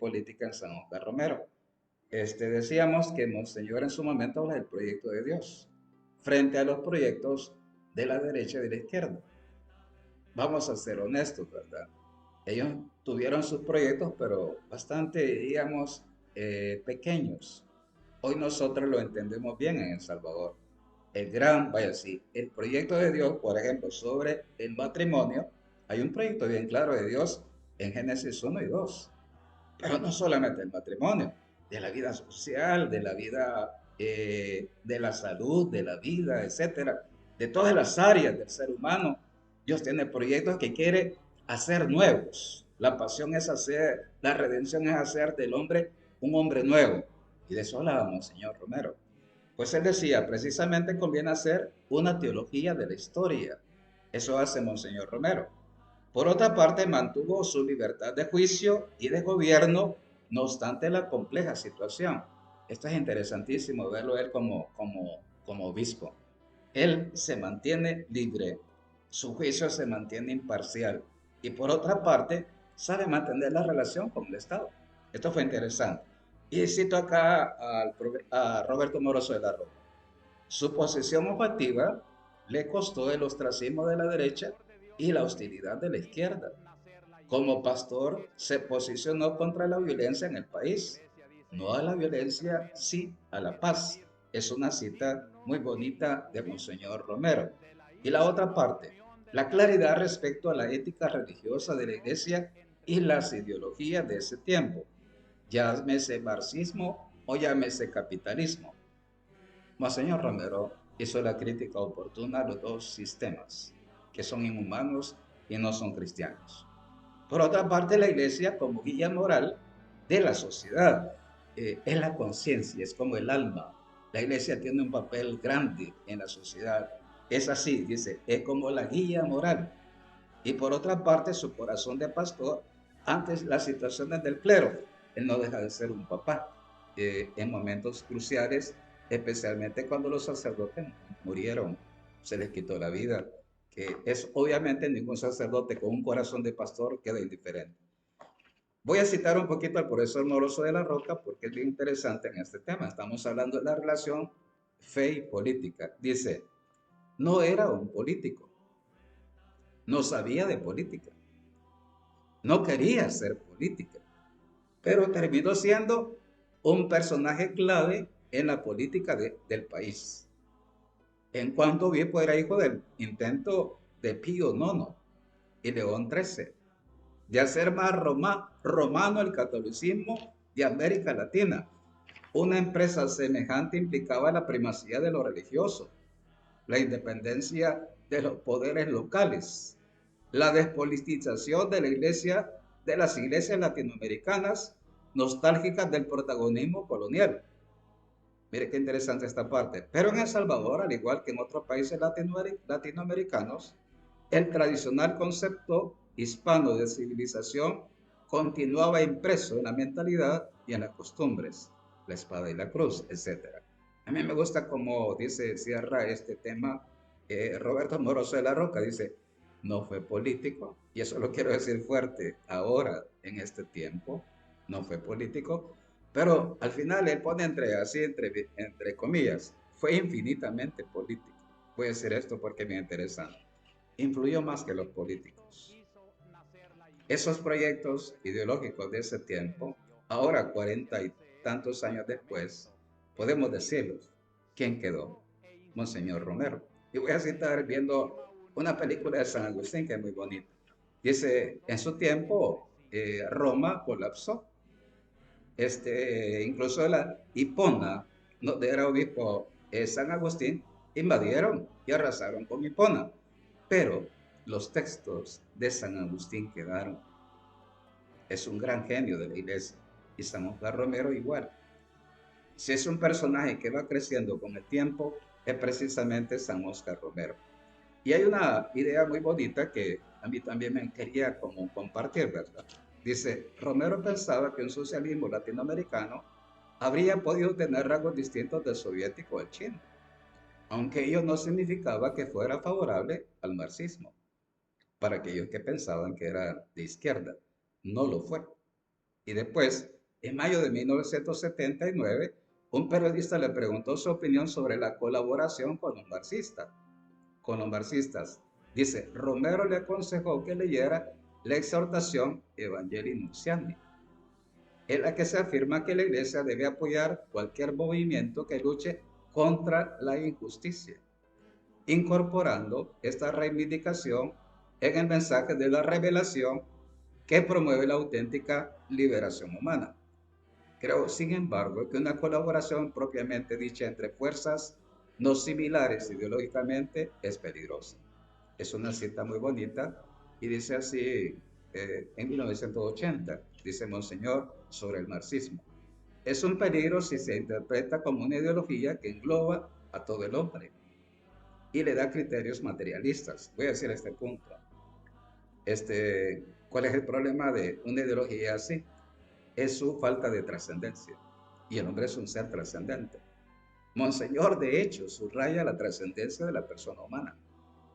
política en San Oscar Romero. Decíamos que Monseñor en su momento habla del proyecto de Dios frente a los proyectos de la derecha y de la izquierda. Vamos a ser honestos, ¿verdad? Ellos tuvieron sus proyectos, pero bastante, digamos, pequeños. Hoy nosotros lo entendemos bien en El Salvador. El gran, vaya sí, el proyecto de Dios, por ejemplo, sobre el matrimonio, hay un proyecto bien claro de Dios en Génesis 1 y 2. Pero no solamente el matrimonio, de la vida social, de la vida, de la salud, de la vida, etcétera, de todas las áreas del ser humano. Dios tiene proyectos que quiere hacer nuevos. La pasión es hacer, la redención es hacer del hombre un hombre nuevo. Y de eso hablábamos, señor Romero. Pues él decía, precisamente conviene hacer una teología de la historia. Eso hace Monseñor Romero. Por otra parte, mantuvo su libertad de juicio y de gobierno, no obstante la compleja situación. Esto es interesantísimo verlo él como obispo. Él se mantiene libre, su juicio se mantiene imparcial y por otra parte sabe mantener la relación con el Estado. Esto fue interesante. Y cito acá a Roberto Moroso de la Roca. Su posición objetiva le costó el ostracismo de la derecha y la hostilidad de la izquierda. Como pastor, se posicionó contra la violencia en el país. No a la violencia, sí a la paz. Es una cita muy bonita de Monseñor Romero. Y la otra parte, la claridad respecto a la ética religiosa de la iglesia y las ideologías de ese tiempo. Llámese marxismo o llámese capitalismo. Monseñor Romero hizo la crítica oportuna a los dos sistemas, que son inhumanos y no son cristianos. Por otra parte, la iglesia como guía moral de la sociedad es la conciencia, es como el alma. La iglesia tiene un papel grande en la sociedad. Es así, dice, es como la guía moral. Y por otra parte, su corazón de pastor ante las situaciones del clero. Él no deja de ser un papá en momentos cruciales, especialmente cuando los sacerdotes murieron, se les quitó la vida, que es obviamente ningún sacerdote con un corazón de pastor queda indiferente. Voy a citar un poquito al profesor Moroso de la Roca porque es bien interesante en este tema. Estamos hablando de la relación fe y política. Dice, no era un político, no sabía de política, no quería ser política, pero terminó siendo un personaje clave en la política del país. En cuanto obispo era hijo del intento de Pío IX y León XIII de hacer más romano el catolicismo de América Latina. Una empresa semejante implicaba la primacía de lo religioso, la independencia de los poderes locales, la despolitización de la iglesia, de las iglesias latinoamericanas, nostálgicas del protagonismo colonial. Mire qué interesante esta parte. Pero en El Salvador, al igual que en otros países latinoamericanos, el tradicional concepto hispano de civilización continuaba impreso en la mentalidad y en las costumbres, la espada y la cruz, etc. A mí me gusta como dice, cierra este tema Roberto Moroso de la Roca, dice, no fue político, y eso lo quiero decir fuerte ahora, en este tiempo, no fue político, pero al final él pone entre comillas, fue infinitamente político. Voy a decir esto porque me interesa. Influyó más que los políticos. Esos proyectos ideológicos de ese tiempo, ahora 40 y tantos años después, podemos decirlos. ¿Quién quedó? Monseñor Romero. Y voy a citar viendo una película de San Agustín que es muy bonita. Dice, en su tiempo Roma colapsó. Incluso la Hipona, donde era obispo San Agustín, invadieron y arrasaron con Hipona. Pero los textos de San Agustín quedaron. Es un gran genio de la iglesia. Y San Oscar Romero igual. Si es un personaje que va creciendo con el tiempo, es precisamente San Oscar Romero. Y hay una idea muy bonita que a mí también me quería como compartir, ¿verdad? Dice, Romero pensaba que un socialismo latinoamericano habría podido tener rasgos distintos del soviético o del chino, aunque ello no significaba que fuera favorable al marxismo, para aquellos que pensaban que era de izquierda. No lo fue. Y después, en mayo de 1979, un periodista le preguntó su opinión sobre la colaboración con los marxistas. Dice, Romero le aconsejó que leyera la exhortación Evangelii Nuntiandi, en la que se afirma que la Iglesia debe apoyar cualquier movimiento que luche contra la injusticia, incorporando esta reivindicación en el mensaje de la revelación que promueve la auténtica liberación humana. Creo, sin embargo, que una colaboración propiamente dicha entre fuerzas no similares ideológicamente es peligrosa. Es una cita muy bonita y dice así, en 1980, dice Monseñor sobre el marxismo. Es un peligro si se interpreta como una ideología que engloba a todo el hombre y le da criterios materialistas. Voy a decir este punto. ¿Cuál es el problema de una ideología así? Es su falta de trascendencia. Y el hombre es un ser trascendente. Monseñor, de hecho, subraya la trascendencia de la persona humana.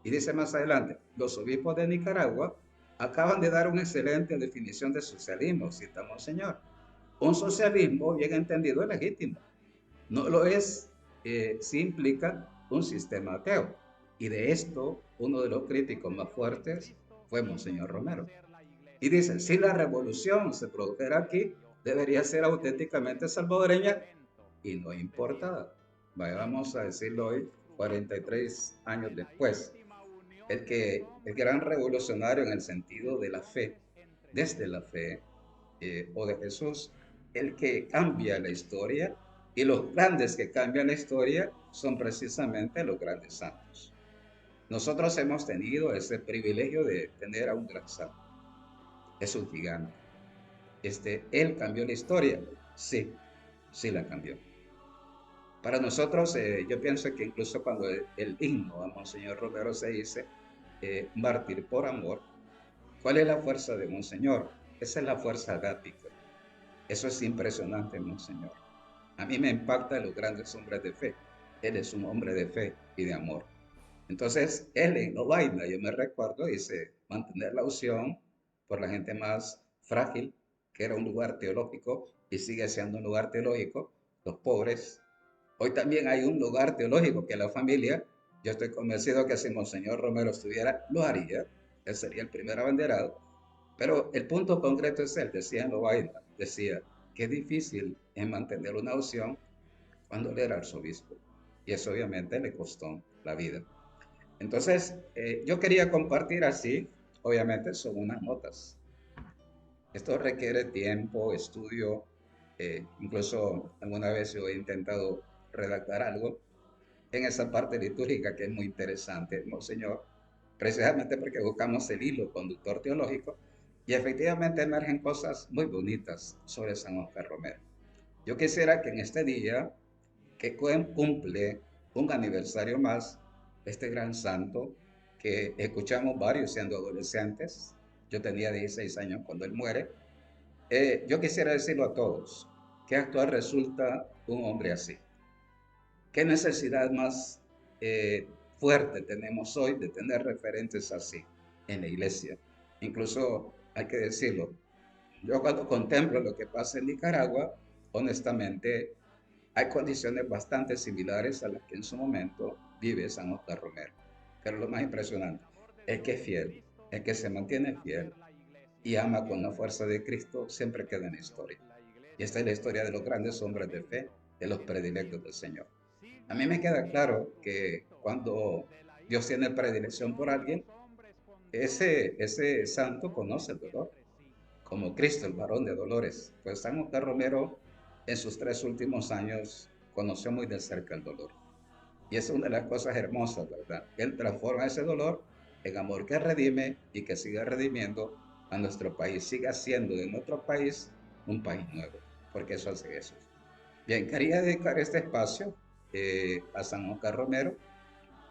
Y dice más adelante, los obispos de Nicaragua acaban de dar una excelente definición de socialismo, cita Monseñor. Un socialismo bien entendido es legítimo. No lo es si implica un sistema ateo. Y de esto, uno de los críticos más fuertes fue Monseñor Romero. Y dicen, si la revolución se produjera aquí, debería ser auténticamente salvadoreña y no importada. Vamos a decirlo hoy, 43 años después. El gran revolucionario en el sentido de la fe, desde la fe o de Jesús, el que cambia la historia, y los grandes que cambian la historia son precisamente los grandes santos. Nosotros hemos tenido ese privilegio de tener a un gran santo. Es un gigante. Él cambió la historia. Sí, sí la cambió. Para nosotros, yo pienso que incluso cuando el himno a Monseñor Romero se dice mártir por amor, ¿cuál es la fuerza de Monseñor? Esa es la fuerza agápica. Eso es impresionante, Monseñor. A mí me impacta los grandes hombres de fe. Él es un hombre de fe y de amor. Entonces, él en No Vaina, yo me recuerdo, dice, mantener la unción por la gente más frágil, que era un lugar teológico y sigue siendo un lugar teológico, los pobres. Hoy también hay un lugar teológico que la familia, yo estoy convencido que si Monseñor Romero estuviera, lo haría, él sería el primer abanderado, pero el punto concreto es él, decía en Lovaina, decía, qué difícil es mantener una unción cuando él era arzobispo, y eso obviamente le costó la vida. Entonces, yo quería compartir así, obviamente son unas notas. Esto requiere tiempo, estudio, incluso alguna vez yo he intentado redactar algo en esa parte litúrgica que es muy interesante, Monseñor, precisamente porque buscamos el hilo conductor teológico y efectivamente emergen cosas muy bonitas sobre San Oscar Romero. Yo quisiera que en este día, que cumple un aniversario más, este gran santo, que escuchamos varios siendo adolescentes, yo tenía 16 años cuando él muere, yo quisiera decirlo a todos, ¿qué actual resulta un hombre así? ¿Qué necesidad más fuerte tenemos hoy de tener referentes así en la iglesia? Incluso hay que decirlo, yo cuando contemplo lo que pasa en Nicaragua, honestamente hay condiciones bastante similares a las que en su momento vive San Oscar Romero. Pero lo más impresionante es que es fiel, es que se mantiene fiel y ama con la fuerza de Cristo, siempre queda en la historia. Y esta es la historia de los grandes hombres de fe, de los predilectos del Señor. A mí me queda claro que cuando Dios tiene predilección por alguien, ese santo conoce el dolor, como Cristo, el varón de dolores. Pues San Oscar Romero, en sus 3 últimos años, conoció muy de cerca el dolor. Y es una de las cosas hermosas, ¿verdad? Él transforma ese dolor en amor que redime y que siga redimiendo a nuestro país, siga haciendo de nuestro país un país nuevo, porque eso hace Jesús. Bien, quería dedicar este espacio a San Oscar Romero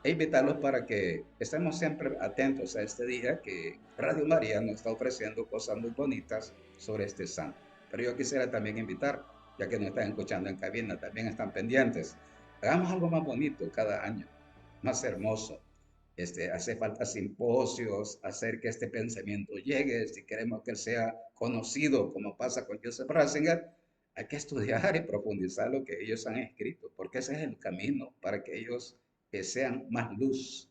e invitarlos para que estemos siempre atentos a este día que Radio María nos está ofreciendo cosas muy bonitas sobre este santo. Pero yo quisiera también invitar, ya que nos están escuchando en cabina, también están pendientes. Hagamos algo más bonito cada año, más hermoso. Hace falta simposios, hacer que este pensamiento llegue, si queremos que él sea conocido, como pasa con Joseph Ratzinger, hay que estudiar y profundizar lo que ellos han escrito, porque ese es el camino para que ellos sean más luz